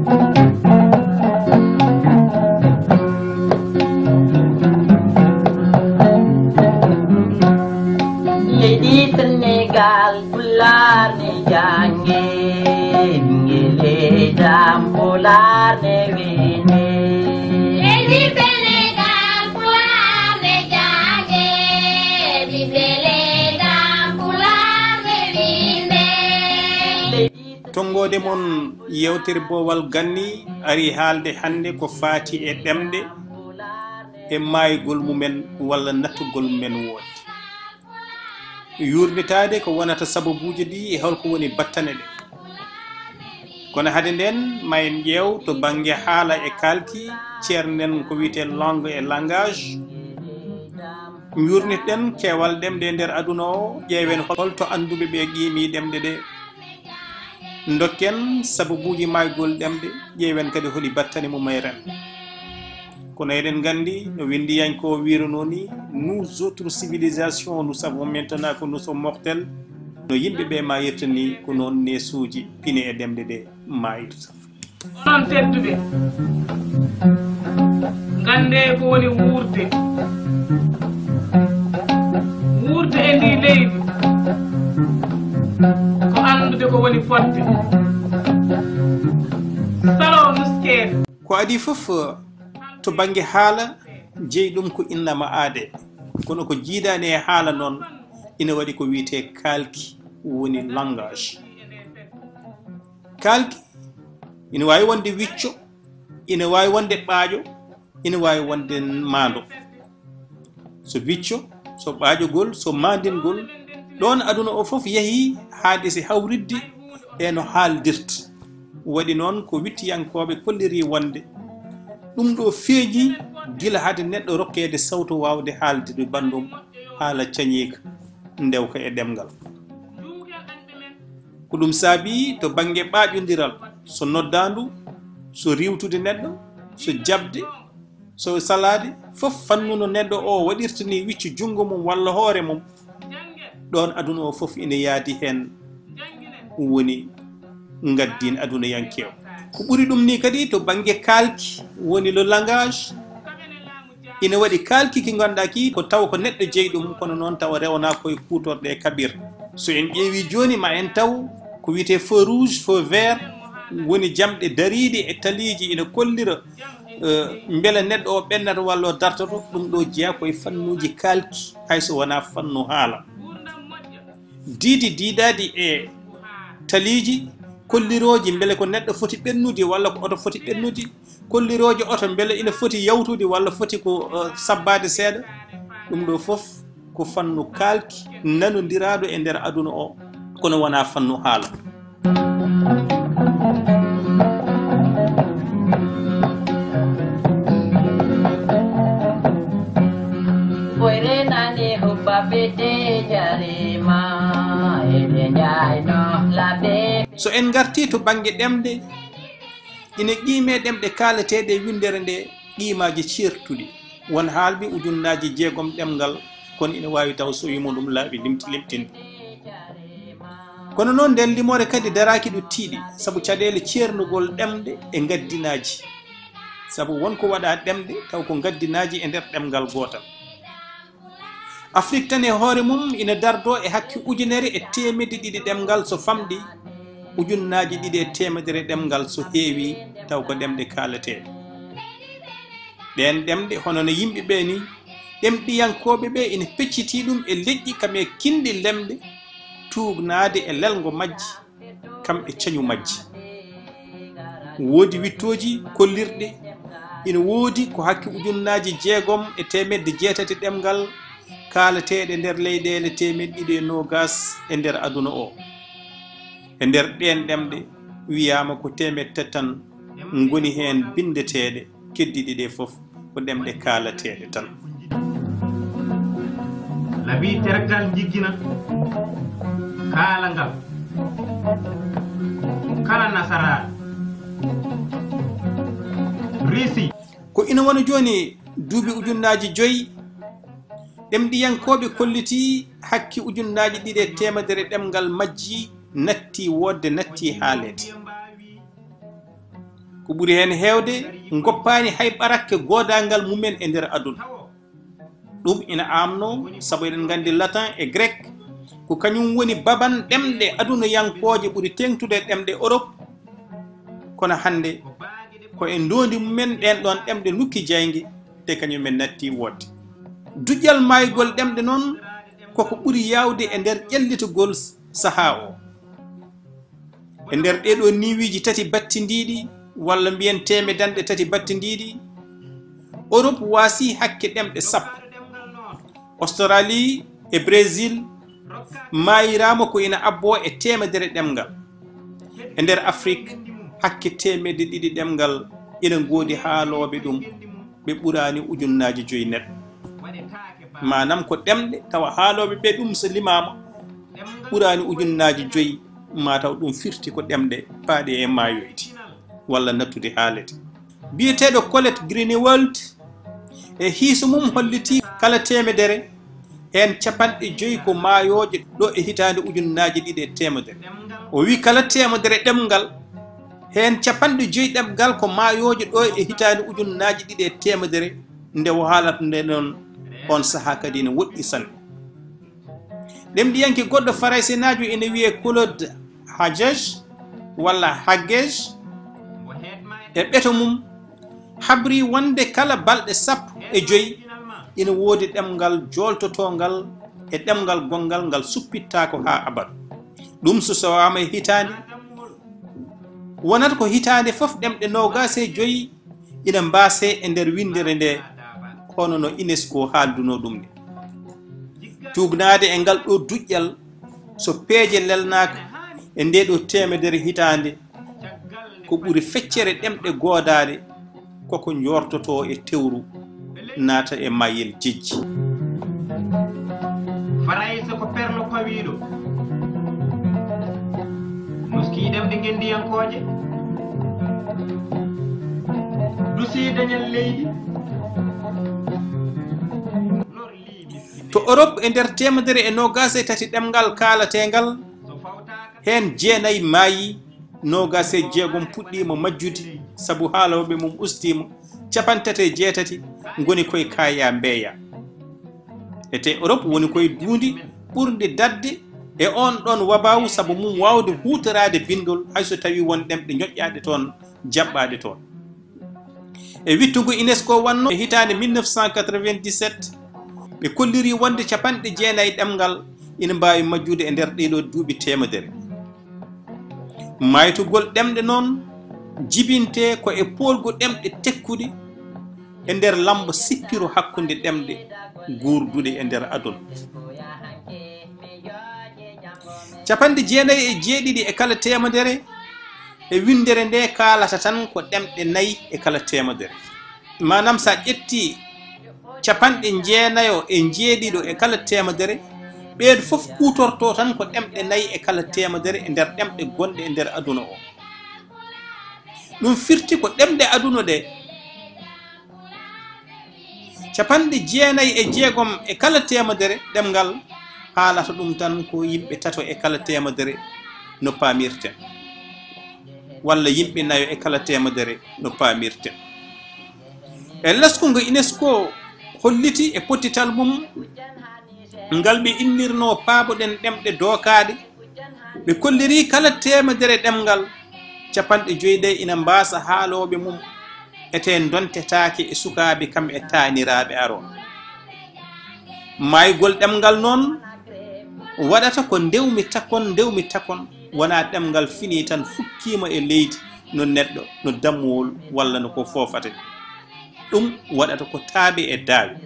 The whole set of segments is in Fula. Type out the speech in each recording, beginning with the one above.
Leydi Sénégal pulaar ne jànge ngele jam pulaar ne winde. Leydi Sénégal pulaar ne jànge mbele jam pulaar ne winde. Tongode mon yewtere Boowal Ganni ari haalde hande ko faati e ɗemɗe e maygol mumen walla nattugol mumen woodi. Yurnitade ko wonata sababuji ɗi e holko woni battane ɗe. Kono hade nden ma en ƴeew to banggue haala e kalki ceernen ko wiyete langue et langage. Yurnitɗen keewal ɗemɗe nder aduna o ƴeewen holto anduɓe ɓe qiimi ɗemɗe ɗe. Dokken sababuji maygol ɗemɗe ƴeewen kadi holi battane mum e ren. Kono eɗen gandi no windiyanko wirano ni, nous autres civilisations nous savons maintenant que nous sommes mortels. No yimɓeɓe mayirta ni ko noon nesuji pine e ɗemɗe ɗe mayirta. Onon tedduɓe gande ko woni wuurde e ndi leydi ko andude ko woni fodde salo nuskede ko adi fof to banggue haala jeeyi ɗum ko innama aade kono ko jiidani e haala noon ina waɗi ko wiyete kalki woni langage. Kalki ina wawi wonde wicco, ina wawi wonde ɓaaƴo, ina wawi wonde maando. So wicco, so ɓaaƴogol, so mandingol, ɗon aduna o fof yeehi haadisi hawridde e no haaldirta. Waɗi noon ko wittiyankoɓe kolliri wonde ɗum ɗo feeji gila hade neɗɗo rokkede sawto wawde haalde bandum haala cañiika ndewka e ɗemgal. Ko ɗum saabi to banggue ɓaaƴodiral, so noddandu, so riwtude neɗɗo, so jabde, so salade fof fannuno neɗɗo o waɗirta ni wiccu jungo mum walla hoore mum, ɗon aduna o fof ina yaadi hen woni gaddin aduna yankew. Ko ɓuri ɗum ni kadi to banggue kalki woni le langage, ina waɗi kalki ki ganduɗa ki ko taw ko neɗɗo jeeyi ɗum kono noon tawa rewna koye kutorɗe e kabir. So en ƴeewi joni ma en taw ko wiyete feu rouge, feu vert woni jamɗe dariɗe e taliji ina kollira beele neɗɗo o ɓennata walla o dartoto. Ɗum ɗo jeeya koye fannuji kalki hayso wona fannu haala. Diidi diidadi e taliji kolliroji beele ko neɗɗo foti ɓennude walla ko oto foti ɓennude, kolliroji oto beele ina foti yawtude walla foti ko sabbade seeɗa. ɗum ɗo fof ko fannu kalki nanodiraɗo e nder aduna o kono wona fannu haala. So en garti to banggue ɗemɗe ina qiime ɗemɗe kaaleteɗe e windere nde qiimaji certuɗi won haalɓe ujunnaji 6 ɗemgal kono ina wawi taw so wimo ɗum laaɓi limtinde. Kono noon nden limore kadi daraki ɗo tiiɗi saabu caɗele ceernugol ɗemɗe e gaddinaji, saabu wonko waɗa ɗemɗe taw ko gaddinaji e nder ɗemgal gotal. Afrique tan e hoore mum ina dardo e hakki 1,200 ɗemgal so famɗi, 1,200 ɗemgal so heewi taw ko ɗemɗe kaaleteɗe. Ɗen ɗemɗe hono no yimɓeɓe ni ɗemɗiyankoɓe ɓe ina pecciti ɗum e leƴƴi kam e kindi lemɗe tuugnade e lelgo majji kam e cañu majji. Woodi wittoji kollirɗe ina woodi ko hakki 6,800 ɗemgal kaaleteɗe nder leyɗele 220 e nder aduna o. E nder ɗen ɗemɗe wiyama ko 300 tan ngoni hen bindeteɗe, keddiɗi ɗe fof ko ɗemɗe kaalateɗe tan. Labi tergal jiggina kaalangal kala nasara risi ko ina wona joni duuɓi 5,000 ɗemɗiyankoɓe kolliti hakki 2,200 ɗemgal majji natti wodde natti haalede. ko ɓuri hen hewde goppani hay ɓarakke godangal mumen e nder aduna ɗum ina amno saabu eɗen gandi latin e grec ko kañum woni baban ɗemɗe aduna yankoje ɓuri tengtude ɗemɗe Europe kono hande ko e ndondi mumen ɗen ɗon ɗemɗe nukki jaygue te kañumen natti wodde duƴƴal maygol ɗemɗe noon koko ɓuri yawde e nder ƴellitogol saaha o e nder ɗeɗo niwiji tati battidiɗi walla mbiyen temedanɗe tati battidiɗi Europe waasi hakke ɗemɗe sappo Australie e Brésil mayirama ko ina abbo e temedere ɗemgal e nder Afrique hakke temedde ɗiɗi ɗemgal ina goodi haaloɓe ɗum ɓe ɓurani ujunnaji 5 neɗɗo manam ko ɗemɗe tawa haaloɓe ɓe ɗum so limama ɓurani ujunnaji 5 mataw ɗum firti ko ɗemɗe paaɗe e mayoyde walla nattude haalede biyeteɗo Colette Greenewald e hiiso mum holliti kala temedere hen 50 ko maayoje ɗo e hitande ujunnaji 2 e temedere o wi kala temedere ɗemgal hen 50 ɗemgal ko maayoje ɗo e hitande ujunnaji 2 e temedere nde o haalata nde noon on saaha kadi ne woɗɗi sanne ɗemɗiyanke goɗɗo faraysenajo ene wiye Claude Hagege walla Hagege e ɓeto mum habri wonde kala balɗe 15 ina woodi ɗemgal joltotongal e ɗemgal gongal ngal suppittako ha abad ɗum so sowama e hitande wonata ko hitande fof ɗemɗe 25 ina mbase e nder windere nde hono no UNESCO haalduno ɗum ni tugnade e ngal ɗo duƴƴal so peeje lelnaka e nde ɗo temedere hitande ko ɓuri feccere ɗemɗe godade koko jortoto e tewru naata e mayel jejji farayse ko perlo pawiɗo nuski ɗemɗe gendiyankoje dusi dañal leydi to Europe e nder temedere e 23 ɗemgal kaalatengal hen 9 maayi 26 puɗɗima majjude sabu haaloɓe mum ustima 38 goni koye kaya mbeeya ete Europe woni koye duundi ɓurde dadde e on ɗon wabawu sabu mum wawde hutorade bindol hayso tawi won ɗemɗe ñoƴƴaɗe toon jaɓɓaɗe toon e wittugo UNESCO wanno e hitande 1997 ɓe kolliri wonde 90 ɗemgal ina mbawi majjude e nder ɗeɗo duuɓi temedere maytugol ɗemɗe noon jibinte ko e polgo ɗemɗe tekkuɗe e nder lamba sippiro hakkunde ɗemɗe gurduɗe e nder aduna 97 e kala temedere e windere nde kalata tan ko ɗemɗe 4 e kala temedere manam sa ƴetti 97 e kala temedere ɓeeɗo fof kutorto tan ko ɗemɗe 4 e kala temedere e nder ɗemɗe gonɗe e nder aduna o ɗum firti ko ɗemɗe aduna ɗe 96 e kala temedere ɗemgal haalata ɗum tan ko yimɓe 3 e kala temedere no paamirten walla yimɓe 4 e kala temedere no paamirten e leskungo UNESCO holliti e pottital mum ngal ɓe innirno paaboɗen ɗemɗe dookaɗe ɓe kolliri kala temedere ɗemgal 50 ɗe ina mbasa haaloɓe mum eten dontetake e sukaɓe kam e taaniraɓe aro maygol ɗemgal noon waɗata ko ndewmi takon wona ɗemgal fini tan fukkima e leydi no neɗɗo no dammuwol walla no ko fofate ɗum waɗata ko taaɓe e daawi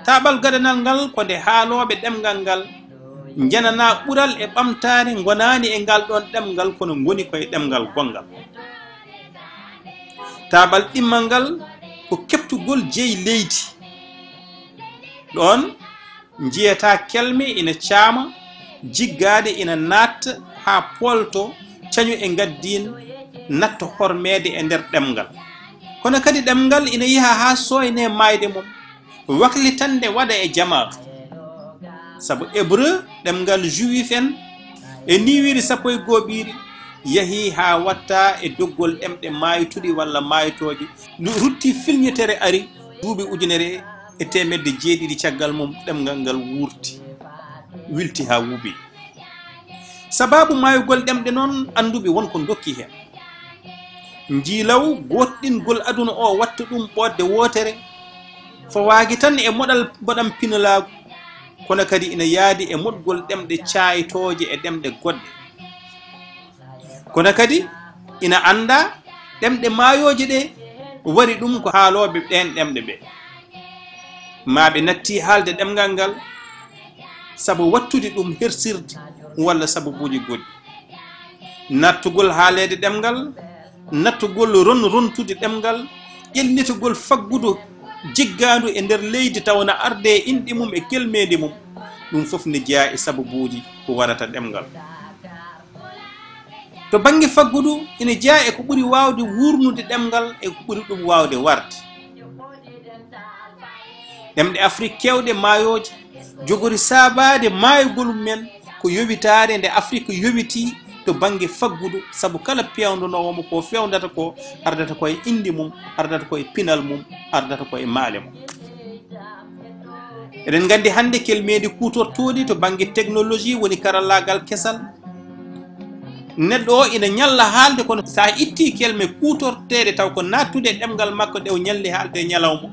taɓal gadanal ngal ko nde haaloɓe ɗemgal ngal janana ɓural e ɓamtare gonani e ngal ɗon ɗemgal kono goni koye ɗemgal gongal taɓal ɗimmal ngal ko keɓtugol jeeyi leydi ɗon jiyata kelme ina caama jiggade ina natta ha polto cañu e gaddin natta hormede e nder ɗemgal kono kadi ɗemngal ina yaha ha soyne mayde mum waklitande waɗa e jamaatu sabu hébreu ɗemngal juif en e niwiri 11 yahi ha watta e doggol ɗemɗe maytuɗi walla maytoje rutti filñetere ari duuɓi ujunere e temedde 7 caggal mum ɗemngal ngal wurti wilti ha wuubi sababu mayugol ɗemɗe noon anduɓe wonko dokki hen jiilaw goɗɗingol aduna o watta ɗum ɓodde wotere fo waagi tan e moɗal boɗam pinalagu kono kadi ina yaadi e moɗgol ɗemɗe caytoje e ɗemɗe goɗɗe kono kadi ina anda ɗemɗe mayoje ɗe wari ɗum ko haaloɓe ɗen ɗemɗe ɓe maɓe natti haalde ɗemgal ngal sabu wattude ɗum hersirde walla sababuji goɗɗi nattugol haalede ɗemgal nattugol rontude ɗemgal ƴellitugol faggudu jiggandu e nder leydi tawna arde e inɗi mum e kelmedi mum ɗum fof ne jeeya e sababuji ko warata ɗemgal to bange faggudu ina jeeya e ko ɓuri wawde wurnude ɗemgal e ko ɓuri ɗum wawde warde ɗemɗe afrique kewɗe mayoje jogori sabade mayugol men ko yowitare nde afrique yowiti to bange faggudu sabu kala pewndanowomo ko fewndata ko ardata koye indi mum ardata koye pinal mum ardata koye maale mum eɗen gandi hande kelmedi kutortoɗi to bange technologie woni karallagal kesal neɗɗo o ina ñalla haalde kono sa itti kelme kutorteɗe taw ko nattude ɗemgal makko ɗe o ñalli haalde ñalawma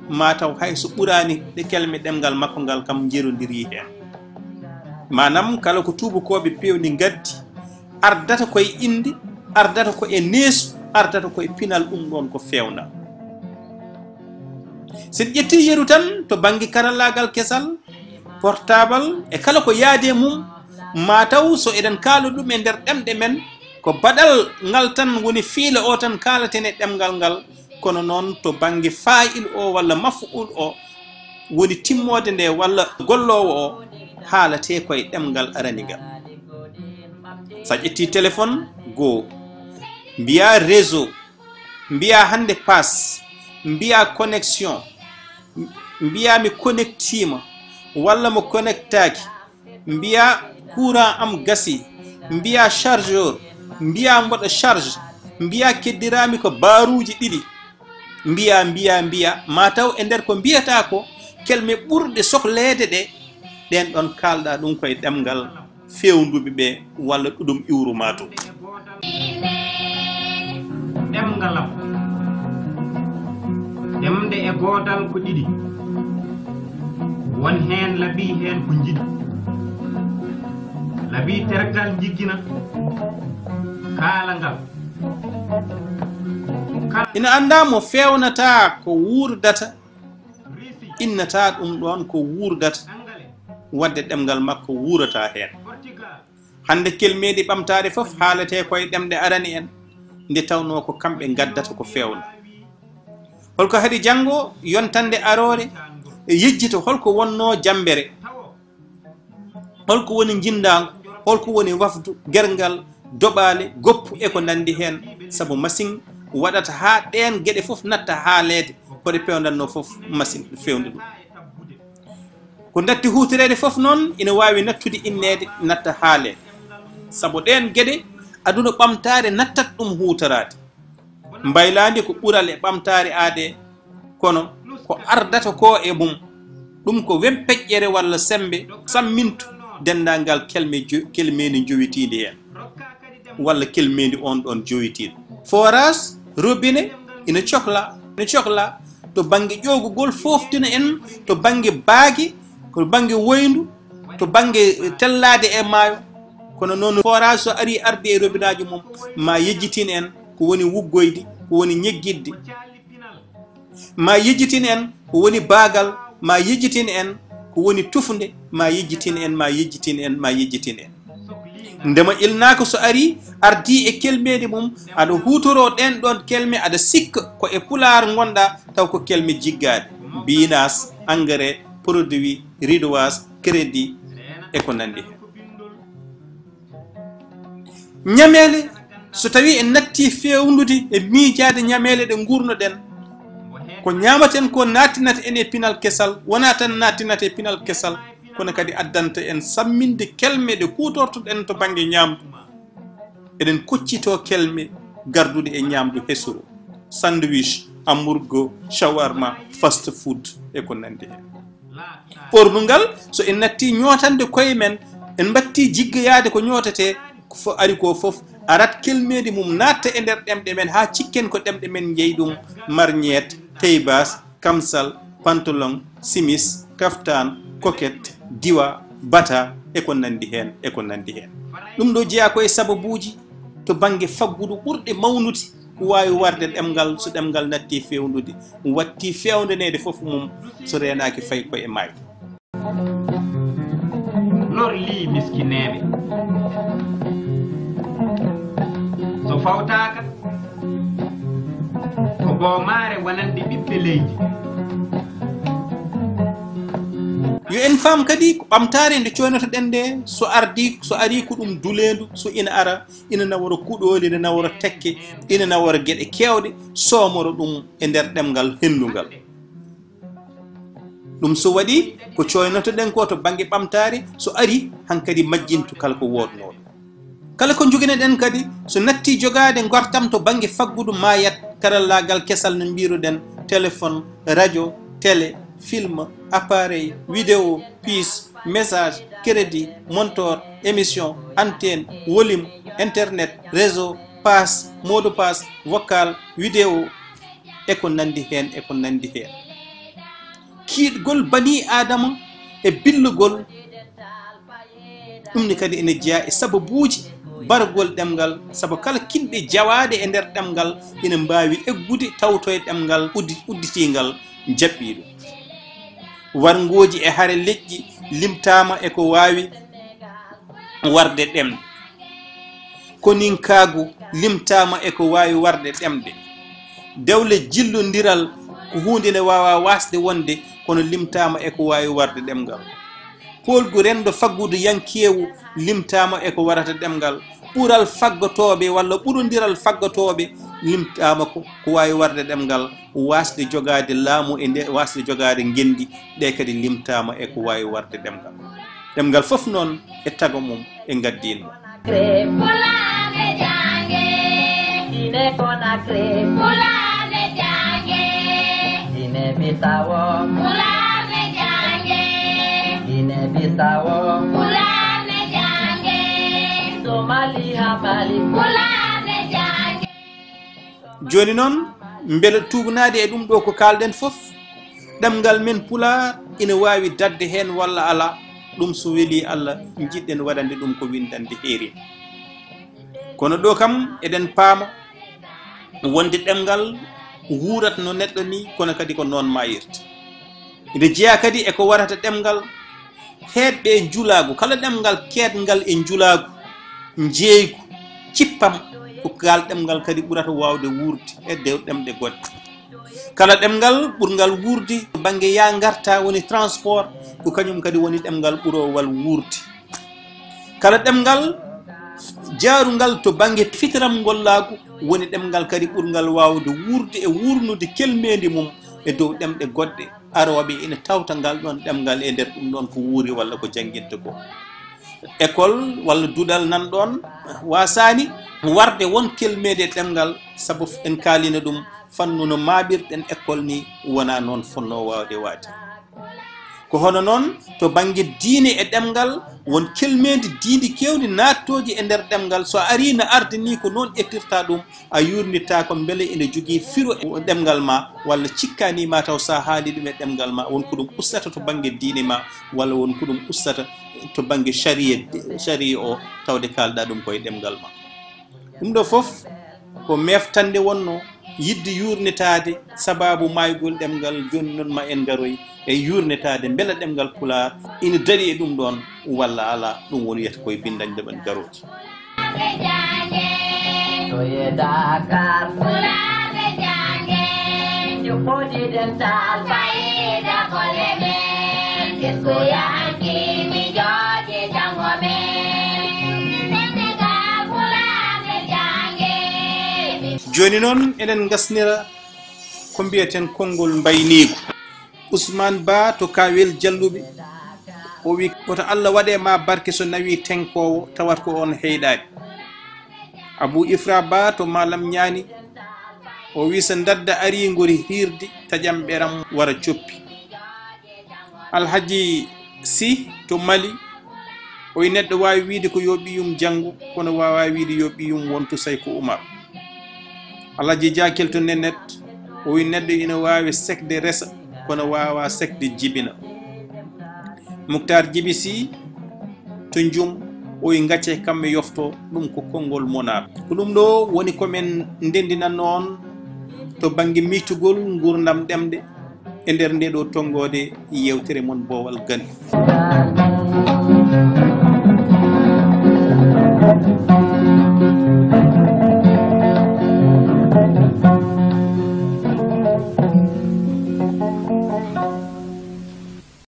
ma taw hay so ɓurani ɗe kelme ɗemgal makko ngal kam jerodiri hen manam kala ko tubakoɓe pewni gaddi ardata koye indi ardata ko e neesu ardata koye pinal ɗum ɗon ko fewna sen ƴetti yeru tan to bange karallagal kesal portable e kala ko yaade mum ma taw so eɗen kaala ɗum e nder ɗemɗe men ko baɗal ngal tan woni fiila o tan kalaten e ɗemgal ngal kono noon to bange fa'il o walla maf'ul o woni timmode nde walla gollowo o haalate koye ɗemgal aranigal sa ƴetti téléphone goo mbiya réseau mbiya hande passe mbiya connexion mbiya mi connectima walla mo connectaki mbiya courant am gasi mbiya chargeur mbiya mboɗo charge mbiya keddirami ko baruji ɗiɗi mbiya ma taw e nder ko mbiyata ko kelme ɓurɗe sohlede ɗe ɗen ɗon kalɗa ɗum koye ɗemgal fewnduɓe ɓe walla ɗuɗum iwru mato ɗemgalam ɗemde e godal ko ɗiɗi won hen laabi hen ko jiɗi laabi tergal jiggina kalangal ina anda mo fewnata ko wurdata innata ɗum ɗon ko wurdata wadde ɗemgal makko wurata hen hande kelmedi ɓamtade foof haalete koye ɗemɗe arani en nde tawno ko kamɓe gaddata ko fewna holko haadi janggo yontande arore e yejjito holko wonno jambere holko woni jindago holko woni wafdu gergal doɓale goppu e ko nandi hen saabu machine waɗata ha ɗen gueɗe foof natta haalede koɗe pewdanno foof machine fewndi ɗum ko datti hutorede foof noon ina wawi nattude innede natta haalede saabu ɗen gueɗe aduna ɓamtare nattat ɗum hutorade mbaylandi ko ɓural e ɓamtare aade kono ko ardata ko e mum ɗum ko web peƴƴere walla sembe sammintu dendagal kelmedi jowitide hen walla kelmedi on ɗon jowitiɗo forage robinet ina cohla to bange ƴogugol foftina en to bange baagi ko bange woyndu to bange tellade e maayo kono noon forage so ari ardi e robinaji mum ma yejjitin en ko woni wuggoyde ko woni ñeggidde ma yejjitin en ko woni baagal ma yejjitin en ko woni tufde ma yejjitin en ndema ilnaka so ari ardi e kelmede mum aɗa hutoro ɗen ɗon kelme aɗa sikka ko e pulaar gonɗa taw ko kelme jiggade binas engrais produit ridoise crédit e ko nandi hen ñamele so tawi en natti fewnude e miijaade ñamele ɗe gurnoɗen ko ñamaten ko nattinata en e pinal kesal wona tan nattinata e pinal kesal kono kadi addanta en samminde kelme ɗe kutortoɗen to banggue ñamdu eɗen koccito kelme gardude e ñamdu hesuru sandwich hamburgo shawarma fast food e ko nandi hen ɓornugal so en natti ñotande koye men en batti jiggoyade ko ñotate fo ari ko foof arat kelmede mum natta e nder ɗemɗe men ha cikken ko ɗemɗe men jeeyi ɗum marñet teybas kamsal pantalon simis kaftan coquette diwa bata e ko nandi hen e ko nandi hen ɗum ɗo jeeya koye sababuji to banggue faggudu ɓurɗe mawnude ko wawi warde ɗemgal so ɗemgal natti fewnude watti fewndanede foof mum so renaki fayi koye mayde lor li miskineɓe so fawtaka ko bowmare wonande ɓiɓɓe leydi yo en faam kadi ko ɓamtare nde coynotoɗen nde so ari ko ɗum dulendu so ina ara ina nawora kuɗoli ina nawora tekke ina nawora gueɗe kewɗe somoro ɗum e nder ɗemgal hendungal ɗum so waɗi ko coynotoɗen ko to banggue ɓamtare so ari hankadi majjintu kala ko wodnoɗo kala ko joguineɗen kadi so natti jogade gortam to banggue faggudu mayat karallagal kesal no mbiruɗen téléphone radio télé film appareil vidéo puce message crédit montor émission antenne volume internet réseau passe mot de passe vocal vidéo e ko nandi hen e ko nandi hen kiiɗgol bani adama e billugol ɗum ni kadi ene jeeya e sababuji bargol ɗemgal saabu kala kinɓe jawade e nder ɗemgal ina mbawi eggude tawto e ɗemgal udditingal jaɓɓiɗo wargoji e haare leƴƴi limtama e ko wawi warde ɗemde koninkagu limtama e ko wawi warde ɗemde dewle jillodiral ko hunde nde wawa wasde wonde kono limtama e ko wawi warde ɗemgal polgu rendo faggudu yankewu limtama e ko warata ɗemgal ɓuural faggotoɓe walla ɓurodiral faggotoɓe limtama ko wawi warde ɗemgal wasde jogade laamu e nde wasde jogade gendi ɗe kadi limtama e ko wawi warde ɗemgal ɗemgal foof noon e tago mum e gaddinmo Pulaar jange Dine Conakry Pulaar jange Dine Bisawo Pulaar jange Dine Bisawo Pulaar jange Somalia Mali Pulaar jange joni noon beele tugnade e ɗum ɗo ko kalɗen foof ɗemgal men pulaar ina wawi dadde hen walla ala ɗum so weeli Allah jiɗɗen waɗande ɗum ko windande heeri kono ɗo kam eɗen paama wonde ɗemgal wuurat no neɗɗo ni kono kadi ko noon mayirta ine jeeya kadi eko warata ɗemgal heedɓe e julaagu kala ɗemgal keedngal e julaagu jeeygu cippam ko gal ɗemgal kadi ɓurata wawde wuurde e dew ɗemɗe goɗɗe kala ɗemgal ɓurgal wuurde banggue ya garta woni transport ko kañum kadi woni ɗemgal ɓurowal wuurde kala ɗemgal jaarugal to banggue fitiram gollagu woni ɗemgal kadi ɓurgal wawde wuurde e wurnude kelmedi mum e dow ɗemɗe goɗɗe aroɓe ina tawta ngal ɗon ɗemgal e nder ɗum ɗon ko wuuri walla ko jangguinte ko école walla duɗal nan ɗon wasani warde won kelmede ɗemgal saabu en kalina ɗum fannu no maɓirɗen école ni wona noon fonno wawde waade ko hono noon to banggue diine e ɗemgal won kelmede diidi kewdi nattoji e nder ɗemgal so ari no arde ni ko noon ƴettirta ɗum a yurnirta ko beele ene jogui firo e ɗemgal ma walla cikkani ma taw sa haali ɗum e ɗemgal ma wonko ɗum ustata to banggue diine ma walla wonko ɗum ustata to banggue charia o tawde kalɗa ɗum koye ɗemgal ma ɗum ɗo foof ko meftande wonno yidde yurnitade sababu maygol ɗemgal joni noon ma en garoy e yurnitade beele ɗemgal pulaar ina daari e ɗum ɗon walla ala ɗum woni wiyata koye bindande men garoji Soye Dakar Pulaar jange Jukodi dental Faida koleme Kisko yanki mi joji jango me Senegal Pulaar jange joni noon eɗen gasnira ko mbiyeten konngol mbayniigu. Ousmane Ba to Kawel Jalluɓe o wi koto Allah waɗe ma barke so nawi tenkowo tawat ko on heyɗaɗi. Abou Ifra Ba to Malam Ñaani o wi so dadda ari ngori hirdi taƴam ɓeram wara coppi. Alhaji Sy to Mali o wi neɗɗo wawi wiide ko yo ɓiyum janggo kono wawa wiide yo ɓiyum wonto Sayko Oumar. Alhaji Diakel to Nenet o wi neɗɗo ina wawi sekde resa kono wawa sekde jibina. Moukhtar Djibi Sy to Njum o wi gacce kamɓe yofto ɗum ko konngol monar. Ko ɗum ɗo woni komin ndendinanno on to banggue mitugol gurdam ɗemɗe e nder nde ɗo tonggode yewtere mon Boowal Ganni.